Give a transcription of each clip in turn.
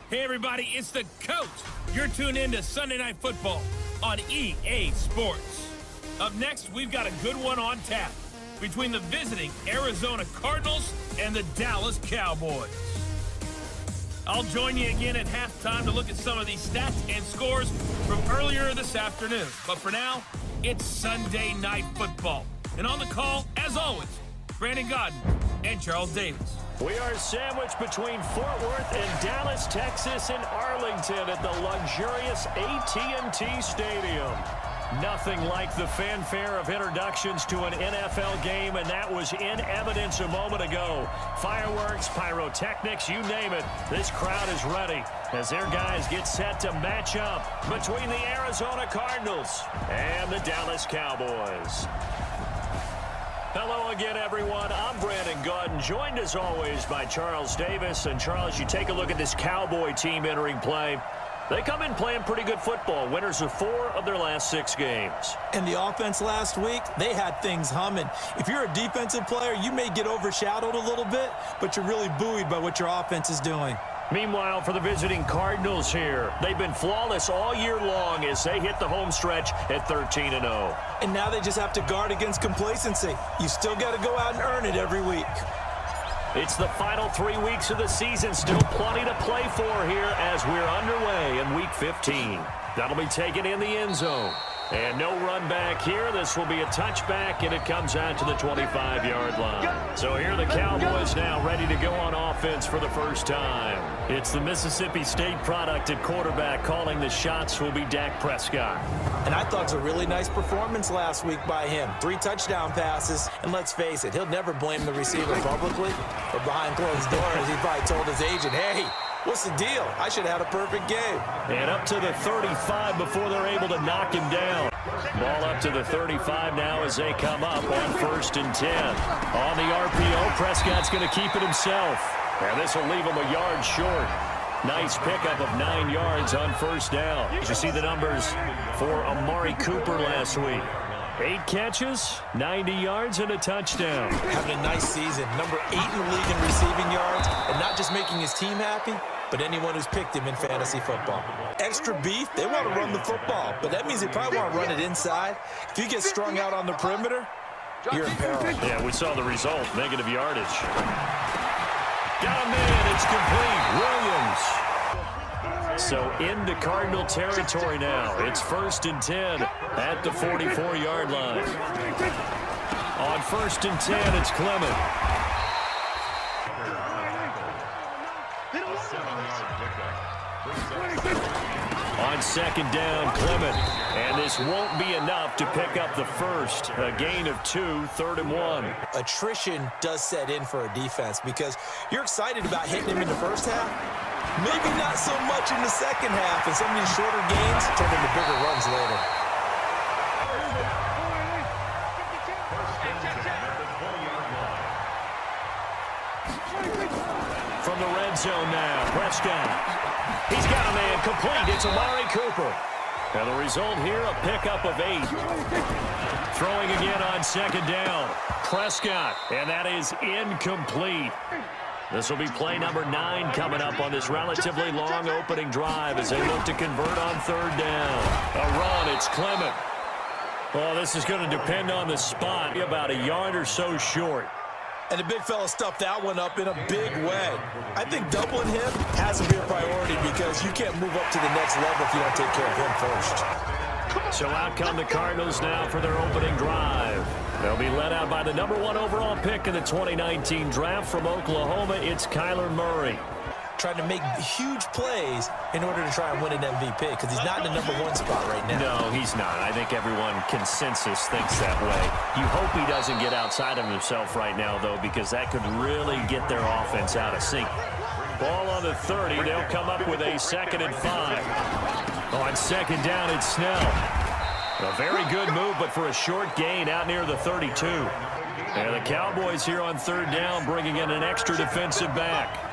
Hey everybody, it's the Coach. You're tuned in to Sunday Night Football on EA Sports. Up next, we've got a good one on tap between the visiting Arizona Cardinals and the Dallas Cowboys. I'll join you again at halftime to look at some of these stats and scores from earlier this afternoon. But for now, it's Sunday Night Football. And on the call, as always, Brandon Godden and Charles Davis. We are sandwiched between Fort Worth and Dallas, Texas, and Arlington at the luxurious AT&T Stadium. Nothing like the fanfare of introductions to an NFL game, and that was in evidence a moment ago. Fireworks, pyrotechnics, you name it. This crowd is ready as their guys get set to match up between the Arizona Cardinals and the Dallas Cowboys. Hello again, everyone. I'm Brandon Godden, joined as always by Charles Davis. And Charles, you take a look at this Cowboy team entering play. They come in playing pretty good football. Winners of 4 of their last 6 games. And the offense last week, they had things humming. If you're a defensive player, you may get overshadowed a little bit, but you're really buoyed by what your offense is doing. Meanwhile, for the visiting Cardinals here, they've been flawless all year long as they hit the home stretch at 13-0. And now they just have to guard against complacency. You still got to go out and earn it every week. It's the final 3 weeks of the season. Still plenty to play for here as we're underway in Week 15. That'll be taken in the end zone. And no run back here. This will be a touchback, and it comes out to the 25-yard line. So here are the Cowboys now ready to go on offense for the first time. It's the Mississippi State product at quarterback. Calling the shots will be Dak Prescott. And I thought it was a really nice performance last week by him. 3 touchdown passes, and let's face it, he'll never blame the receiver publicly, but behind closed doors, he probably told his agent, hey, what's the deal? I should have had a perfect game. And up to the 35 before they're able to knock him down. Ball up to the 35 now as they come up on 1st and 10. On the RPO, Prescott's going to keep it himself. And this will leave him a yard short. Nice pickup of 9 yards on 1st down. Did you see the numbers for Amari Cooper last week? 8 catches, 90 yards, and a touchdown. Having a nice season. Number 8 in the league in receiving yards, and not just making his team happy, but anyone who's picked him in fantasy football. Extra beef, they want to run the football, but that means they probably want to run it inside. If you get strung out on the perimeter, you're in peril. Yeah, we saw the result, negative yardage. Got him in, it's complete. Williams. So into Cardinal territory now. It's 1st and 10 at the 44-yard line. On 1st and 10, it's Clement. On 2nd down, Clement. And this won't be enough to pick up the first. A gain of 2, 3rd and 1. Attrition does set in for a defense because you're excited about hitting him in the first half. Maybe not so much in the second half, and some of these shorter gains turn into bigger runs later. From the red zone now, Prescott. He's got a man complete. It's Amari Cooper. And the result here, a pickup of 8. Throwing again on 2nd down. Prescott, and that is incomplete. This will be play number 9 coming up on this relatively long opening drive as they look to convert on 3rd down. A run, it's Clement. Well, this is going to depend on the spot. About a yard or so short. And the big fella stuffed that one up in a big way. I think doubling him has to be a priority because you can't move up to the next level if you don't take care of him first. So out come the Cardinals now for their opening drive. They'll be led out by the number 1 overall pick in the 2019 draft from Oklahoma. It's Kyler Murray. Trying to make huge plays in order to try and win an MVP because he's not in the number 1 spot right now. No, he's not. I think everyone consensus thinks that way. You hope he doesn't get outside of himself right now, though, because that could really get their offense out of sync. Ball on the 30. They'll come up with a 2nd and 5. On 2nd down, it's Snell. A very good move, but for a short gain out near the 32. And the Cowboys here on 3rd down bringing in an extra defensive back.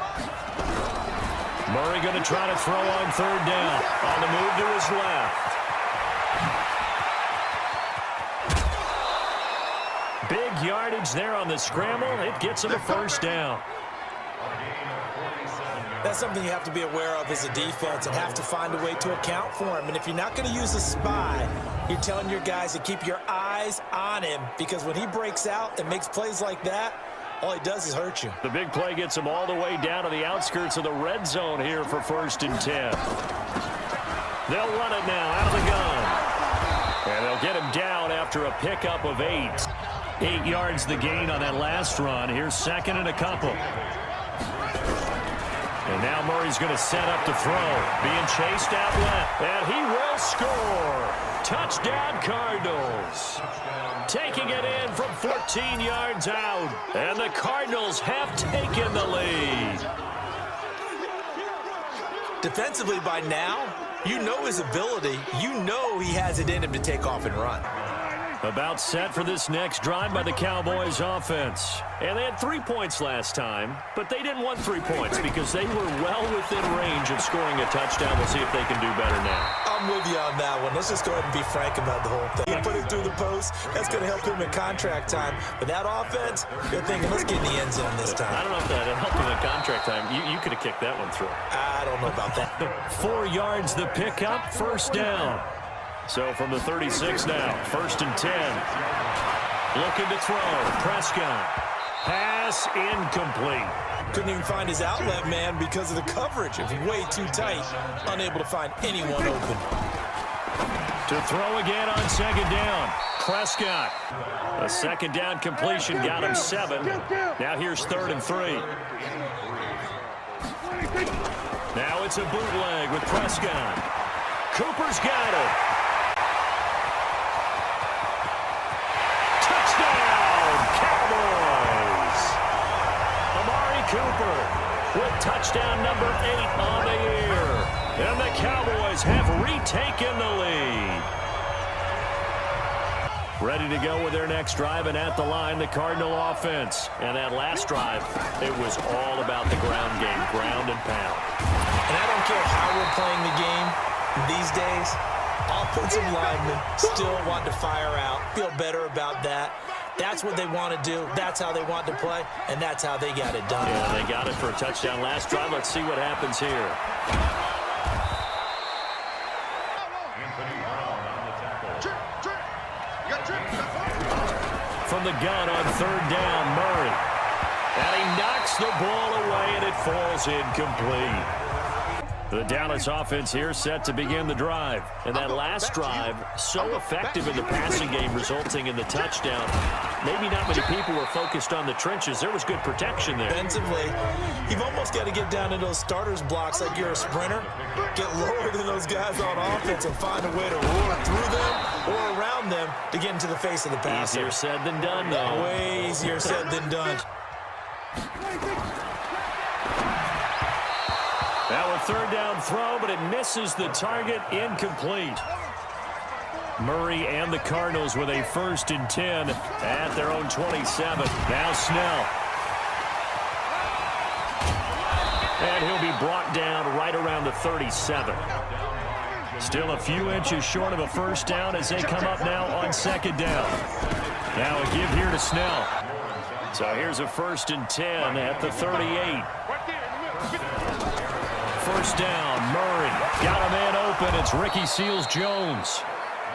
Murray going to try to throw on 3rd down. On the move to his left. Big yardage there on the scramble. It gets him a 1st down. That's something you have to be aware of as a defense and have to find a way to account for him. And if you're not going to use a spy, you're telling your guys to keep your eyes on him, because when he breaks out and makes plays like that, all he does is hurt you. The big play gets him all the way down to the outskirts of the red zone here for 1st and 10. They'll run it now out of the gun. And they'll get him down after a pickup of 8. 8 yards the gain on that last run. Here's 2nd and a couple. And now Murray's going to set up to throw. Being chased out left. And he will score. Touchdown Cardinals. Taking it in from 14 yards out. And the Cardinals have taken the lead. Defensively by now, you know his ability. You know he has it in him to take off and run. About set for this next drive by the Cowboys offense. And they had 3 points last time, but they didn't want 3 points because they were well within range of scoring a touchdown. We'll see if they can do better now. I'm with you on that one. Let's just go ahead and be frank about the whole thing. Put it through the post. That's going to help him in contract time. But that offense, you're thinking, let's get in the end zone this time. I don't know if that helped him in contract time. You could have kicked that one through. I don't know about that. 4 yards the pickup, 1st down. So from the 36 now, 1st and 10. Looking to throw. Prescott. Pass incomplete. Couldn't even find his outlet man because of the coverage. It was way too tight. Unable to find anyone open. To throw again on 2nd down. Prescott. A 2nd down completion got him 7. Now here's 3rd and 3. Now it's a bootleg with Prescott. Cooper's got it. Cooper with touchdown number 8 on the year. And the Cowboys have retaken the lead. Ready to go with their next drive, and at the line, the Cardinal offense. And that last drive, it was all about the ground game, ground and pound. And I don't care how we're playing the game these days, offensive linemen still want to fire out, feel better about that. That's what they want to do. That's how they want to play, and that's how they got it done. Yeah, they got it for a touchdown last drive. Let's see what happens here. From the gun on 3rd down, Murray. And he knocks the ball away, and it falls incomplete. The Dallas offense here set to begin the drive. And that last drive, so effective in the passing game, resulting in the touchdown. Maybe not many people were focused on the trenches. There was good protection there. Defensively, you've almost got to get down in those starters blocks like you're a sprinter. Get lower than those guys on offense and find a way to roar through them or around them to get into the face of the passer. Easier said than done, though. Way easier said than done. Now a 3rd down throw, but it misses the target, incomplete. Murray and the Cardinals with a 1st and 10 at their own 27. Now Snell. And he'll be brought down right around the 37. Still a few inches short of a 1st down as they come up now on 2nd down. Now a give here to Snell. So here's a 1st and 10 at the 38. 1st down, Murray. Got a man open. It's Ricky Seals-Jones.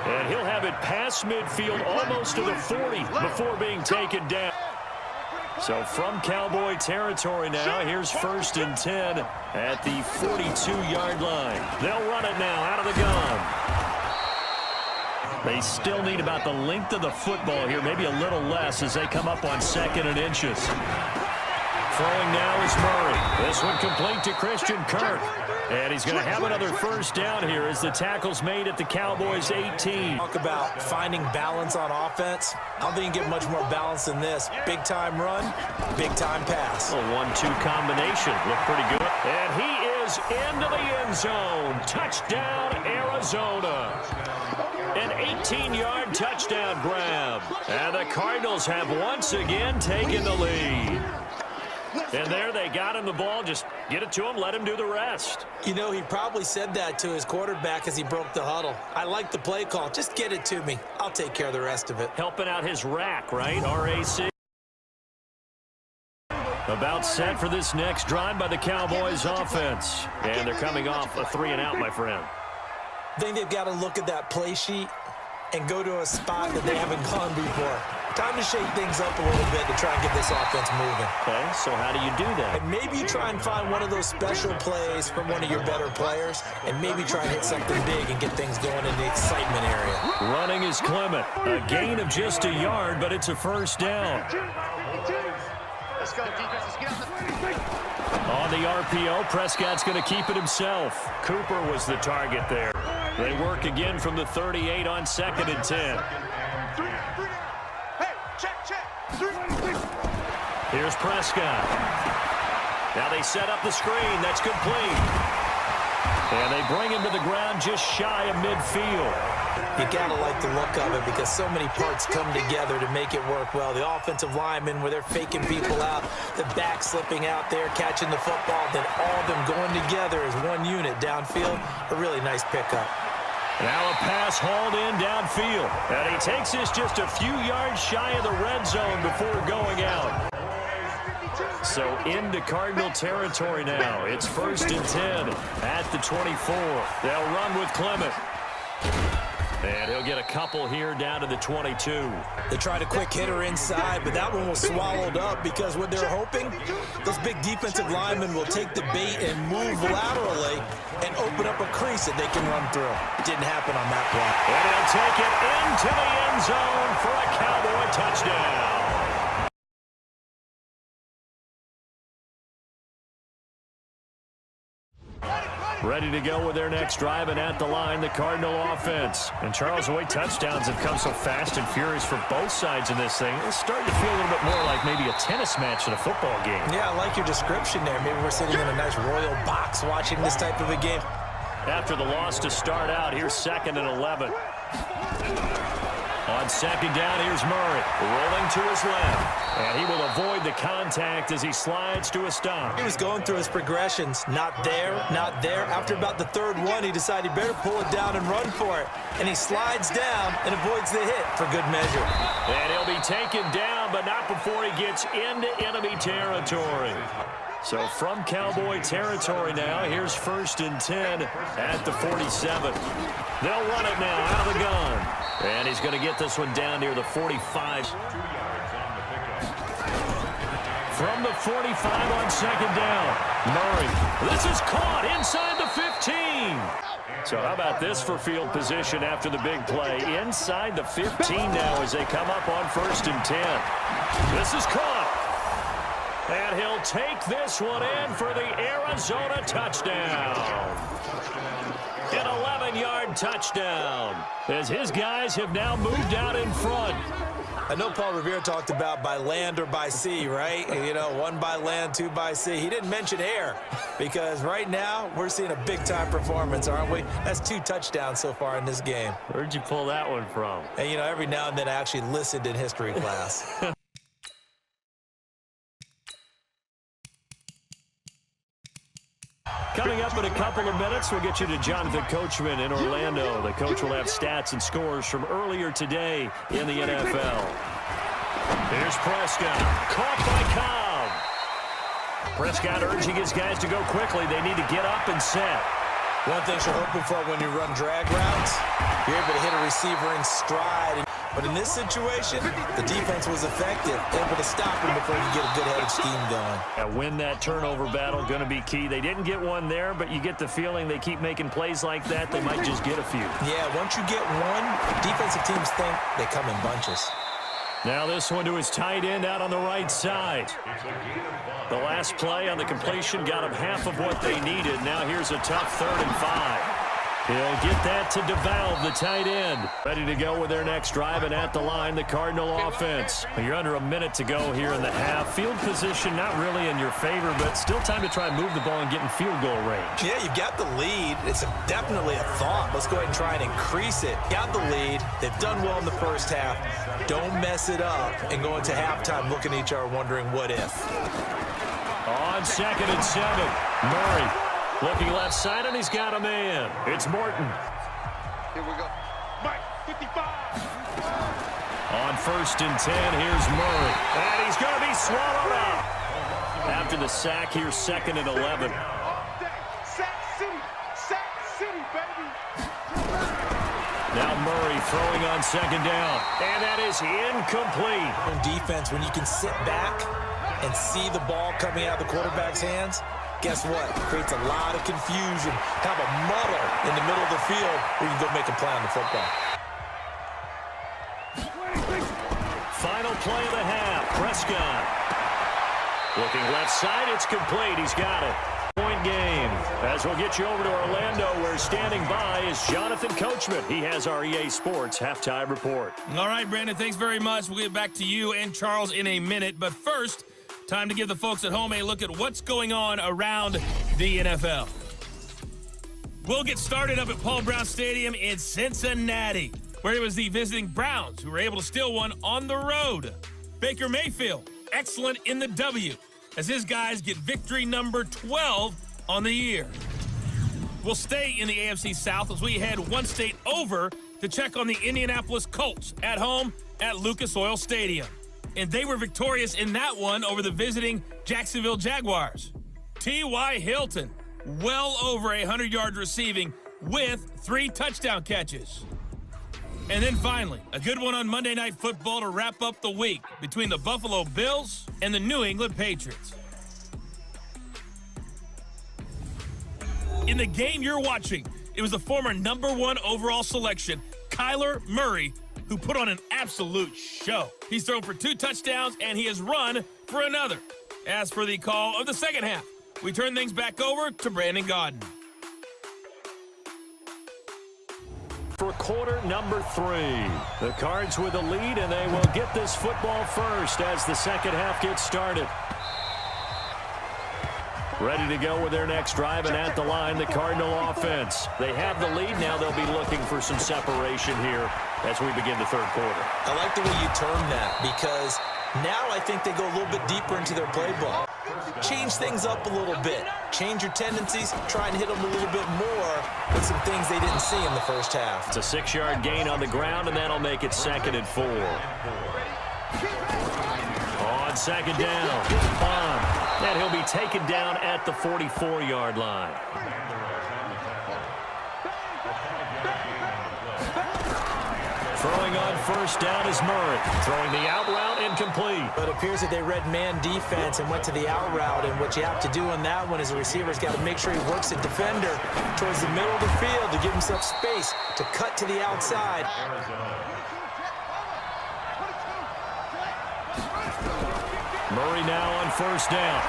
And he'll have it past midfield almost to the 40 before being taken down. So from Cowboy territory now, here's 1st and 10 at the 42-yard line. They'll run it now out of the gun. They still need about the length of the football here, maybe a little less as they come up on 2nd and inches. Throwing now is Murray. This one complete to Christian Kirk. And he's going to have another 1st down here as the tackle's made at the Cowboys' 18. Talk about finding balance on offense. I don't think you can get much more balance than this. Big-time run, big-time pass. A 1-2 combination. Looked pretty good. And he is into the end zone. Touchdown, Arizona. An 18-yard touchdown grab. And the Cardinals have once again taken the lead. And there they got him the ball. Just get it to him, let him do the rest. You know, he probably said that to his quarterback as he broke the huddle. I like the play call. Just get it to me. I'll take care of the rest of it. Helping out his rack, right? RAC. About set for this next drive by the Cowboys offense. And they're coming off a 3-and-out, my friend. I think they've got to look at that play sheet and go to a spot that they haven't gone before. Time to shake things up a little bit to try and get this offense moving. Okay, so how do you do that? And maybe you try and find one of those special plays from one of your better players, and maybe try and hit something big and get things going in the excitement area. Running is Clement. A gain of just a yard, but it's a first down. Let's go, defense. Let's get on the On the RPO, Prescott's going to keep it himself. Cooper was the target there. They work again from the 38 on 2nd and 10. Here's Prescott. Now they set up the screen. That's complete. And they bring him to the ground just shy of midfield. You gotta like the look of it because so many parts come together to make it work well. The offensive linemen, where they're faking people out, the back slipping out there, catching the football, then all of them going together as one unit downfield. A really nice pickup. Now a pass hauled in downfield. And he takes this just a few yards shy of the red zone before going out. So into Cardinal territory now. It's 1st and 10 at the 24. They'll run with Clement. And he'll get a couple here down to the 22. They tried a quick hitter inside, but that one was swallowed up because what they're hoping, those big defensive linemen will take the bait and move laterally and open up a crease that they can run through. Didn't happen on that play. And he'll take it into the end zone for a Cowboy touchdown. Ready to go with their next drive, and at the line, the Cardinal offense. And Charles, the way touchdowns have come so fast and furious for both sides in this thing, it's starting to feel a little bit more like maybe a tennis match than a football game. Yeah, I like your description there. Maybe we're sitting in a nice royal box watching this type of a game. After the loss to start out, here's 2nd and 11. On 2nd down, here's Murray, rolling to his left. And he will avoid the contact as he slides to a stop. He was going through his progressions. Not there, not there. After about the 3rd one, he decided he better pull it down and run for it. And he slides down and avoids the hit for good measure. And he'll be taken down, but not before he gets into enemy territory. So from Cowboy territory now, here's 1st and 10 at the 47. They'll run it now out of the gun. And he's going to get this one down near the 45. From the 45 on 2nd down. Murray. This is caught inside the 15. So how about this for field position after the big play? Inside the 15 now as they come up on 1st and 10. This is caught. And he'll take this one in for the Arizona touchdown. An 11-yard touchdown as his guys have now moved out in front. I know Paul Revere talked about by land or by sea, right? You know, 1 by land, 2 by sea. He didn't mention air because right now we're seeing a big-time performance, aren't we? That's 2 touchdowns so far in this game. Where'd you pull that one from? And, you know, every now and then I actually listened in history class. Coming up in a couple of minutes, we'll get you to Jonathan Coachman in Orlando. The coach will have stats and scores from earlier today in the NFL. Here's Prescott, caught by Cobb. Prescott urging his guys to go quickly. They need to get up and set. One thing you're hoping for when you run drag routes, you're able to hit a receiver in stride. But in this situation, the defense was effective, able to stop him before you get a good-headed scheme going. Win that turnover battle, going to be key. They didn't get one there, but you get the feeling they keep making plays like that, they might just get a few. Yeah, once you get one, defensive teams think they come in bunches. Now this one to his tight end out on the right side. The last play on the completion got him half of what they needed. Now here's a tough 3rd and 5. He'll get that to DeValve, the tight end. Ready to go with their next drive, and at the line, the Cardinal offense. You're under a minute to go here in the half. Field position not really in your favor, but still time to try and move the ball and get in field goal range. Yeah, you've got the lead. It's definitely a thought. Let's go ahead and try and increase it. Got the lead. They've done well in the first half. Don't mess it up and go into halftime looking at each other wondering what if. On 2nd and 7, Murray. Looking left side, and he's got a man. It's Morton. Here we go. Mike, 55. On 1st and 10, here's Murray. And he's going to be swallowed up. After the sack, here's 2nd and 11. Now Murray throwing on 2nd down. And that is incomplete. On defense, when you can sit back and see the ball coming out of the quarterback's hands, guess what? It creates a lot of confusion. Have a muddle in the middle of the field where you can go make a play on the football. Final play of the half. Prescott. Looking left side, it's complete. He's got it. Point game. As we'll get you over to Orlando, where standing by is Jonathan Coachman. He has our EA Sports halftime report. All right, Brandon, thanks very much. We'll get back to you and Charles in a minute. But first, time to give the folks at home a look at what's going on around the NFL. We'll get started up at Paul Brown Stadium in Cincinnati, where it was the visiting Browns who were able to steal one on the road. Baker Mayfield, excellent in the W, as his guys get victory number 12 on the year. We'll stay in the AFC South as we head one state over to check on the Indianapolis Colts at home at Lucas Oil Stadium. And they were victorious in that one over the visiting Jacksonville Jaguars. T.Y. Hilton, well over 100 yards receiving with 3 touchdown catches. And then finally, a good one on Monday Night Football to wrap up the week between the Buffalo Bills and the New England Patriots. In the game you're watching, it was the former #1 overall selection, Kyler Murray, who put on an absolute show. He's thrown for 2 touchdowns, and he has run for another. As for the call of the second half, we turn things back over to Brandon Gaudin. For quarter number 3. The Cards with the lead, and they will get this football first as the second half gets started. Ready to go with their next drive, and at the line, the Cardinal offense. They have the lead. Now they'll be looking for some separation here as we begin the third quarter. I like the way you term that, because now I think they go a little bit deeper into their playbook. Change things up a little bit. Change your tendencies. Try and hit them a little bit more with some things they didn't see in the first half. It's a 6-yard gain on the ground, and that'll make it 2nd and 4. On 2nd down. And he'll be taken down at the 44-yard line. Throwing on 1st down is Murray. Throwing the out route, incomplete. But it appears that they read man defense and went to the out route. And what you have to do on that one is the receiver's got to make sure he works the defender towards the middle of the field to give himself space to cut to the outside. Murray now on 1st down.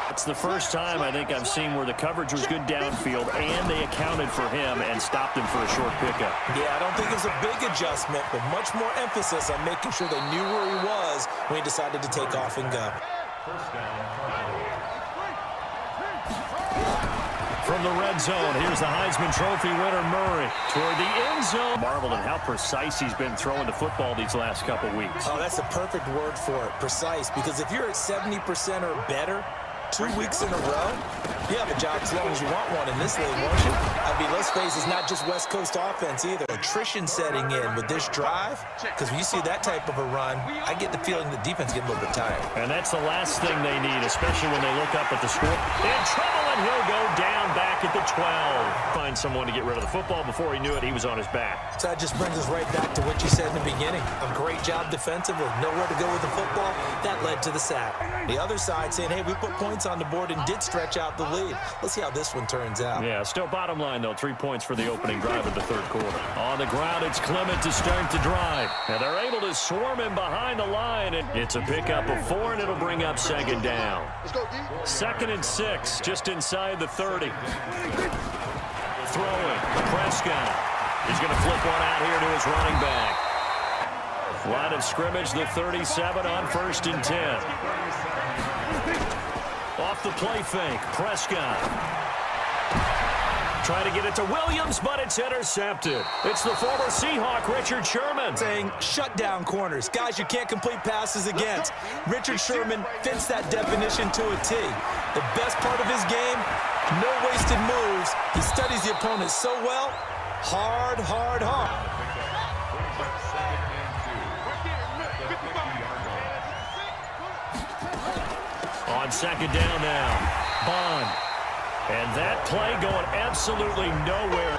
It's the first time I think I've seen where the coverage was good downfield and they accounted for him and stopped him for a short pickup. Yeah, I don't think it was a big adjustment, but much more emphasis on making sure they knew where he was when he decided to take off and go. From the red zone, here's the Heisman Trophy winner, Murray, toward the end zone. Marveled at how precise he's been throwing the football these last couple weeks. Oh, that's a perfect word for it, precise, because if you're at 70% or better 2 weeks in a row, you have a job as long as you want one in this league, won't you? I mean, let's face it, it's not just West Coast offense either. Attrition setting in with this drive, because when you see that type of a run, I get the feeling the defense get a little bit tired. And that's the last thing they need, especially when they look up at the score. In trouble, and he'll go down back at the 12. Find someone to get rid of the football. Before he knew it, he was on his back. So that just brings us right back to what you said in the beginning. A great job defensively, nowhere to go with the football. That led to the sack. The other side saying, hey, we put points on the board and did stretch out the lead. Let's see how this one turns out. Yeah, still bottom line, though. 3 points for the opening drive of the third quarter. On the ground, it's Clement to start the drive. And they're able to swarm him behind the line. And it's a pickup of 4, and it'll bring up 2nd down. 2nd and 6, just inside the 30. Throwing. Prescott. He's going to flip one out here to his running back. Line of scrimmage, the 37 on 1st and 10. Off the play fake, Prescott. Trying to get it to Williams, but it's intercepted. It's the former Seahawk, Richard Sherman. Saying, shut down corners. Guys you can't complete passes against. Richard Sherman fits that definition to a T. The best part of his game, no wasted moves. He studies the opponent so well. Hard, hard, hard. on second down now. Bond. And that play going absolutely nowhere.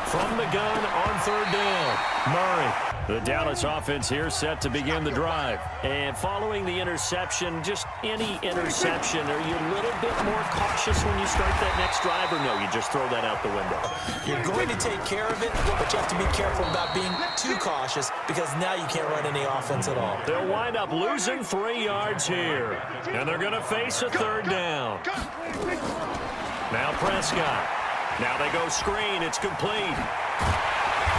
From the gun on third down, Murray. The Dallas offense here set to begin the drive. And following the interception, just any interception, are you a little bit more cautious when you start that next drive, or no, you just throw that out the window? You're going to take care of it, but you have to be careful about being too cautious because now you can't run any offense at all. They'll wind up losing 3 yards here, and they're going to face a third down. Now Prescott. Now they go screen. It's complete.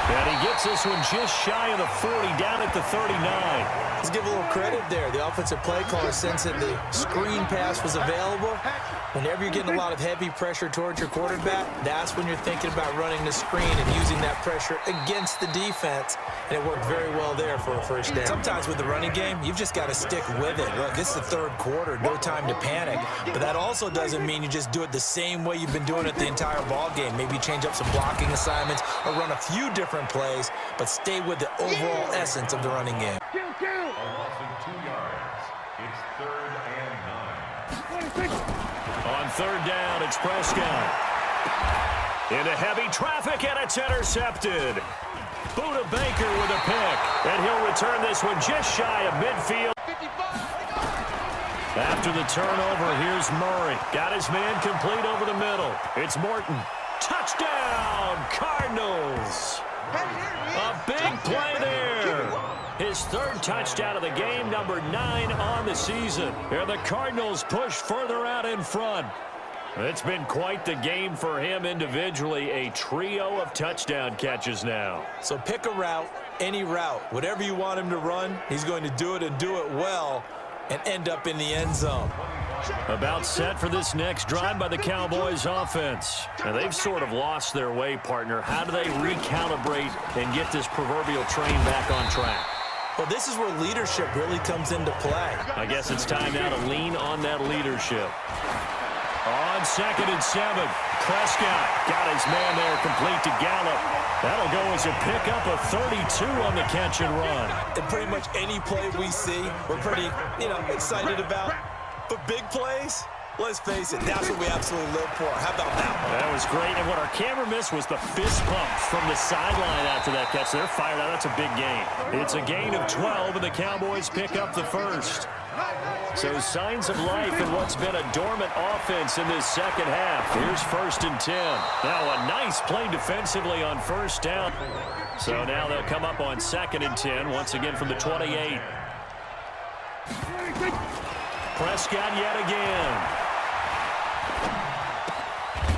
And he gets this one just shy of the 40, down at the 39. Let's give a little credit there. The offensive play caller sensed that the screen pass was available. Whenever you're getting a lot of heavy pressure towards your quarterback, that's when you're thinking about running the screen and using that pressure against the defense. And it worked very well there for a first down. Sometimes with the running game, you've just got to stick with it. Look, this is the third quarter, no time to panic. But that also doesn't mean you just do it the same way you've been doing it the entire ball game. Maybe change up some blocking assignments or run a few different plays, but stay with the overall essence of the running game. Loss of 2 yards. It's 3rd and 9. On third down, it's Prescott. Into heavy traffic, and it's intercepted. Buda Baker with a pick, and he'll return this one just shy of midfield. After the turnover, here's Murray. Got his man complete over the middle. It's Morton. Touchdown, Cardinals. A big play there. His third touchdown of the game, number 9 on the season. And the Cardinals push further out in front. It's been quite the game for him individually. A trio of touchdown catches now. So pick a route, any route. Whatever you want him to run, he's going to do it and do it well and end up in the end zone. About set for this next drive by the Cowboys offense. And they've sort of lost their way, partner. How do they recalibrate and get this proverbial train back on track? Well, this is where leadership really comes into play. I guess it's time now to lean on that leadership. On 2nd and 7, Prescott got his man there complete to Gallup. That'll go as a pickup of 32 on the catch and run. And pretty much any play we see, we're pretty, excited about. But big plays, let's face it, that's what we absolutely live for. How about that one? That was great. And what our camera missed was the fist pump from the sideline after that catch. They're fired out. That's a big gain. It's a gain of 12, and the Cowboys pick up the first. So signs of life in what's been a dormant offense in this second half. Here's 1st and 10. Now a nice play defensively on first down. So now they'll come up on 2nd and 10, once again from the 28. Prescott yet again.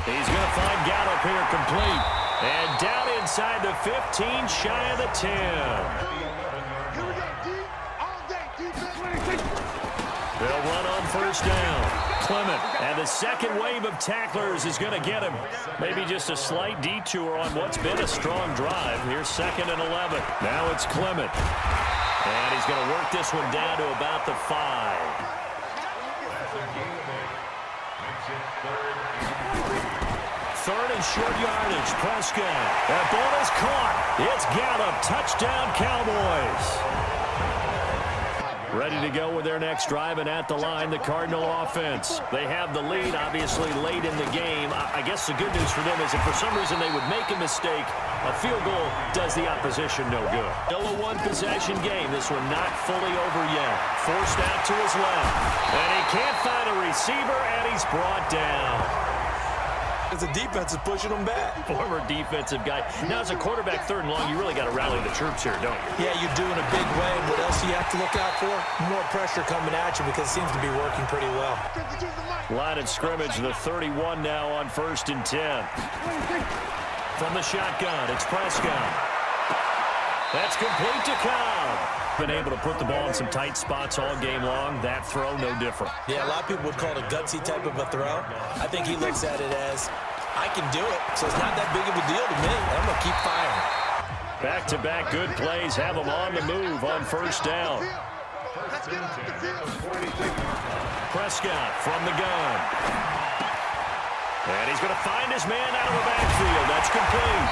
He's going to find Gallup here complete. And down inside the 15, shy of the 10. They'll run on first down. Clement, and the second wave of tacklers is going to get him. Maybe just a slight detour on what's been a strong drive. Here's 2nd and 11. Now it's Clement. And he's going to work this one down to about the 5. Third and short yardage, Prescott. That ball is caught. It's Gallup. Touchdown, Cowboys. Ready to go with their next drive, and at the line, the Cardinal offense. They have the lead, obviously, late in the game. I guess the good news for them is if for some reason they would make a mistake, a field goal does the opposition no good. Still a one-possession game. This one not fully over yet. Forced out to his left. And he can't find a receiver, and he's brought down. The defense is pushing them back. Former defensive guy. Now, as a quarterback, 3rd and long, you really got to rally the troops here, don't you? Yeah, you do in a big way. And what else do you have to look out for? More pressure coming at you because it seems to be working pretty well. Line of scrimmage, the 31 now on 1st and 10. From the shotgun, it's Prescott. That's complete to Cobb. Been able to put the ball in some tight spots all game long. That throw, no different. Yeah, a lot of people would call it a gutsy type of a throw. I think he looks at it as, I can do it, so it's not that big of a deal to me. I'm going to keep firing. Back-to-back good plays have him on the move on first down. Prescott from the gun. And he's going to find his man out of the backfield. That's complete.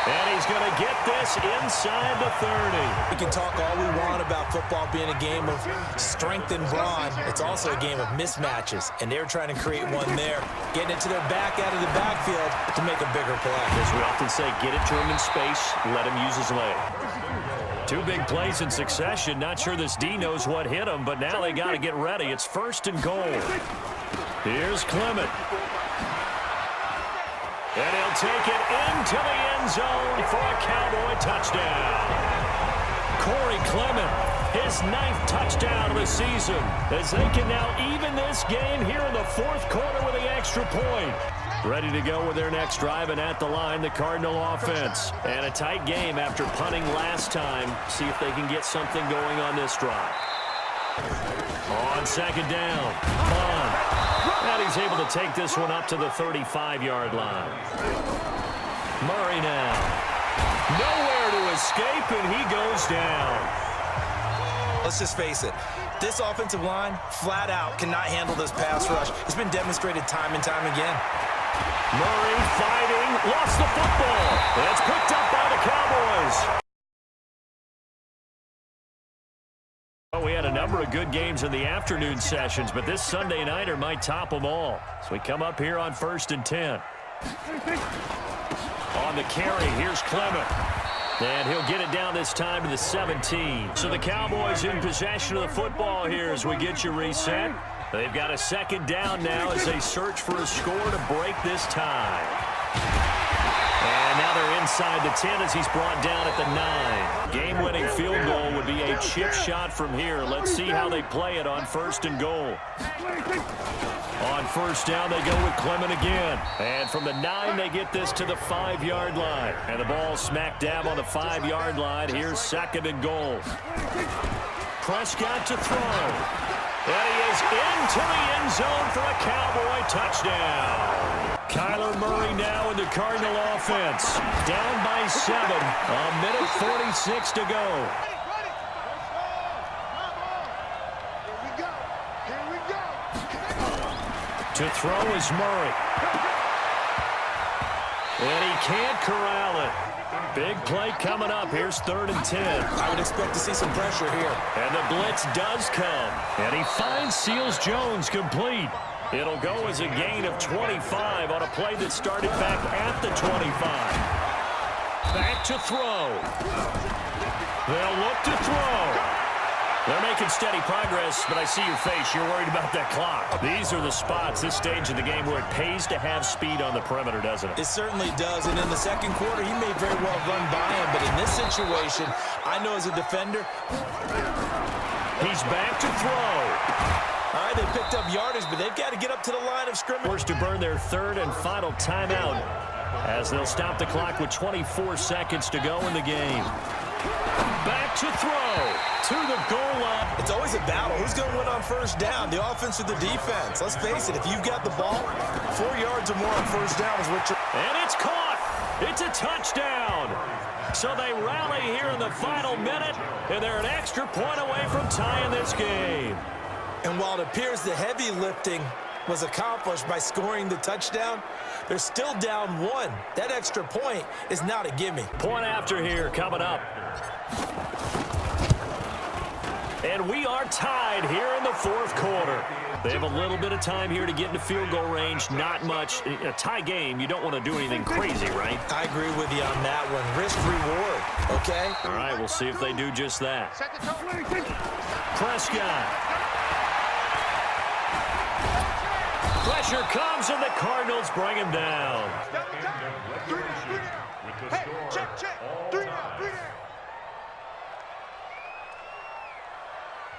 And he's going to get this inside the 30. We can talk all we want about football being a game of strength and brawn. It's also a game of mismatches, and they're trying to create one there, getting it to their back out of the backfield to make a bigger play. As we often say, get it to him in space, let him use his leg. Two big plays in succession. Not sure this D knows what hit him, but now they got to get ready. It's 1st and goal. Here's Clement. And he'll take it into the end zone for a Cowboy touchdown. Corey Clement, his 9th touchdown of the season, as they can now even this game here in the 4th quarter with the extra point. Ready to go with their next drive, and at the line, the Cardinal offense. And a tight game after punting last time. See if they can get something going on this drive. On 2nd down, Bond. And he's able to take this one up to the 35-yard line. Murray now. Nowhere to escape, and he goes down. Let's just face it. This offensive line, flat out, cannot handle this pass rush. It's been demonstrated time and time again. Murray fighting, lost the football. It's picked up by the Cowboys. Well, we had a number of good games in the afternoon sessions, but this Sunday nighter might top them all. So we come up here on 1st and 10. On the carry, here's Clement. And he'll get it down this time to the 17. So the Cowboys in possession of the football here as we get you reset. They've got a 2nd down now as they search for a score to break this tie. And now they're inside the 10 as he's brought down at the 9. Game-winning field goal would be a chip shot from here. Let's see how they play it on 1st and goal. On 1st down, they go with Clement again. And from the 9, they get this to the 5-yard line. And the ball smack dab on the 5-yard line. Here's 2nd and goal. Prescott to throw. And he is into the end zone for a Cowboy touchdown. Kyler Murray now in the Cardinal offense. Down by 7. A minute 46 to go. To throw is Murray. And he can't corral it. Big play coming up. Here's 3rd and 10. I would expect to see some pressure here. And the blitz does come. And he finds Seals-Jones complete. It'll go as a gain of 25 on a play that started back at the 25. Back to throw. They'll look to throw. They're making steady progress, but I see your face. You're worried about that clock. These are the spots, this stage of the game, where it pays to have speed on the perimeter, doesn't it? It certainly does, and in the 2nd quarter, he may very well run by him, but in this situation, I know as a defender, he's back to throw. All right, they picked up yardage, but they've got to get up to the line of scrimmage. Forced to burn their 3rd and final timeout as they'll stop the clock with 24 seconds to go in the game. Back to throw to the goal line. It's always a battle. Who's going to win on 1st down, the offense or the defense? Let's face it, if you've got the ball, 4 yards or more on 1st down is what you're... And it's caught. It's a touchdown. So they rally here in the final minute, and they're an extra point away from tying this game. And while it appears the heavy lifting was accomplished by scoring the touchdown, they're still down 1. That extra point is not a gimme. Point after here coming up. And we are tied here in the 4th quarter. They have a little bit of time here to get into field goal range. Not much. In a tie game, you don't want to do anything crazy, right? I agree with you on that one. Risk-reward, okay? All right, we'll see if they do just that. Prescott. Pressure comes, and the Cardinals bring him down. Hey, check. 3 now.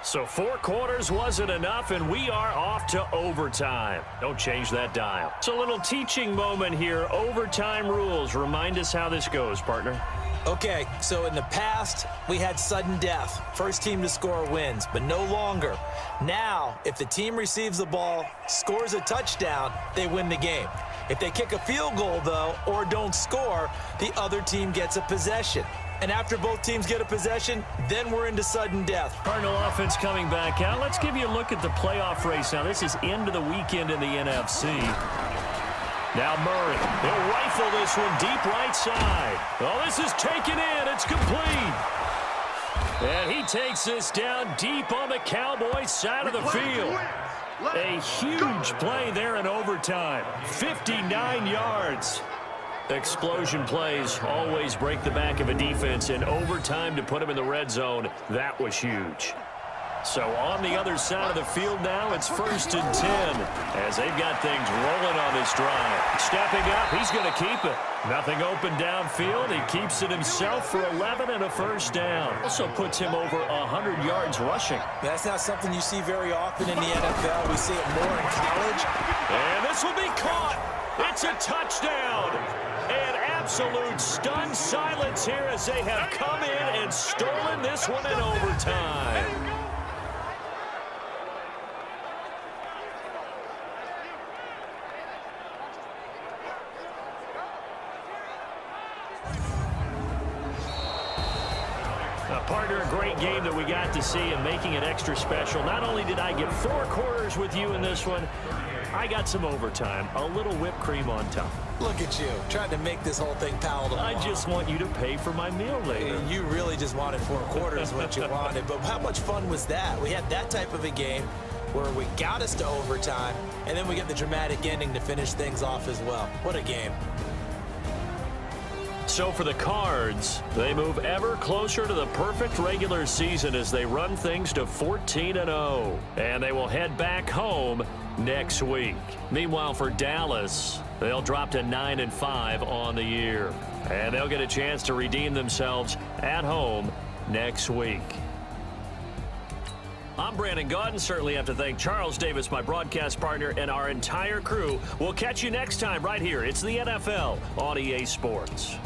So 4 quarters wasn't enough, and we are off to overtime. Don't change that dial. It's a little teaching moment here. Overtime rules. Remind us how this goes, partner. Okay, so in the past, we had sudden death. First team to score wins, but no longer. Now, if the team receives the ball, scores a touchdown, they win the game. If they kick a field goal, though, or don't score, the other team gets a possession. And after both teams get a possession, then we're into sudden death. Cardinal offense coming back out. Let's give you a look at the playoff race now. This is into the weekend in the NFC. Now Murray. He'll rifle this one deep right side. Oh, this is taken in. It's complete. And he takes this down deep on the Cowboys side of the field. A huge play there in overtime. 59 yards. Explosion plays always break the back of a defense in overtime to put them in the red zone. That was huge. So on the other side of the field now, it's 1st and 10 as they've got things rolling on this drive. Stepping up, he's going to keep it. Nothing open downfield. He keeps it himself for 11 and a first down. Also puts him over 100 yards rushing. That's not something you see very often in the NFL. We see it more in college. And this will be caught. It's a touchdown. And absolute stunned silence here as they have come in and stolen this one in overtime. Partner, a great game that we got to see and making it extra special. Not only did I get 4 quarters with you in this one, I got some overtime, a little whipped cream on top. Look at you, trying to make this whole thing palatable. I just want you to pay for my meal later. You really just wanted 4 quarters what you wanted, but how much fun was that? We had that type of a game where we got us to overtime, and then we get the dramatic ending to finish things off as well. What a game. So for the Cards, they move ever closer to the perfect regular season as they run things to 14-0. And they will head back home next week. Meanwhile, for Dallas, they'll drop to 9-5 on the year. And they'll get a chance to redeem themselves at home next week. I'm Brandon Gaudin. Certainly have to thank Charles Davis, my broadcast partner, and our entire crew. We'll catch you next time right here. It's the NFL on EA Sports.